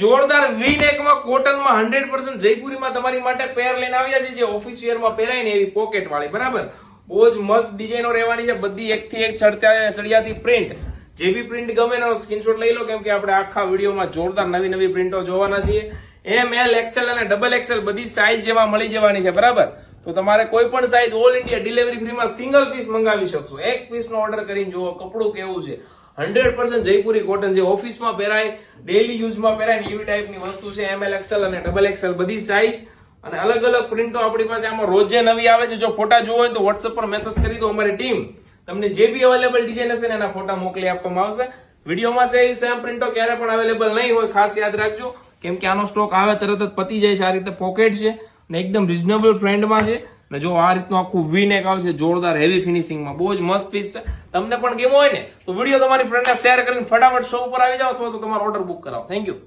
જોરદાર V-neck માં કોટનમાં 100% જયપુરીમાં તમારી માટે પેર લઈને આવ્યા છે, જે ઓફિસ વેર માં પહેરાય ને એવી પોકેટ વાળી, બરાબર. બહુ જ મસ્ત ડિઝાઇનો રહેવાની છે, બધી એકથી એક ચડિયાતી પ્રિન્ટ. જે બી પ્રિન્ટ ગમે એનો સ્ક્રીનશોટ લઈ લો, કેમ કે આપણે આખા વિડીયોમાં જોરદાર નવી નવી પ્રિન્ટો જોવાના છીએ. ML, XL અને XXL બધી સાઈઝ જેવા મળી જવાની છે, બરાબર. તો તમારે કોઈ પણ સાઈઝ ઓલ ઇન્ડિયા ડિલિવરી ફ્રીમાં સિંગલ પીસ મંગાવી શકશો. એક પીસનો ઓર્ડર કરીને જુઓ કપડું કેવું છે. 100% જયપુરી કોટન, જે ઓફિસમાં પહેરાય, ડેલી યુઝમાં પહેરાય ને એવી ટાઈપની વસ્તુ છે. ML, XL અને XXL બધી સાઈઝ અને અલગ અલગ પ્રિન્ટો આપણી પાસે આમાં રોજે નવી આવે છે. જો ફોટા જોવો હોય તો WhatsApp પર મેસેજ કરી દો, અમારી ટીમ તમને જે બી અવેલેબલ ડિઝાઇન હશે ને એના ફોટા મોકલી આપવામાં આવશે. વિડીયોમાં સેમ પ્રિન્ટો ક્યારે પણ અવેલેબલ નહીં હોય, ખાસ યાદ રાખજો, કેમ કે આનો સ્ટોક આવે તરત જ પતી જાય છે. આ રીતે પોકેટ છે ને એકદમ રીઝનેબલ ફ્રેન્ડમાં છે ને જો આ રીતનું આખું V-neck આવશે, જોરદાર હેવી ફિનિશિંગમાં, બહુ જ મસ્ત પીસ છે. તમને પણ ગેમ હોય ને તો વિડીયો તમારી ફ્રેન્ડને શેર કરીને ફટાફટ શો ઉપર આવી જાઓ અથવા તો તમારો ઓર્ડર બુક કરાવો. Thank you.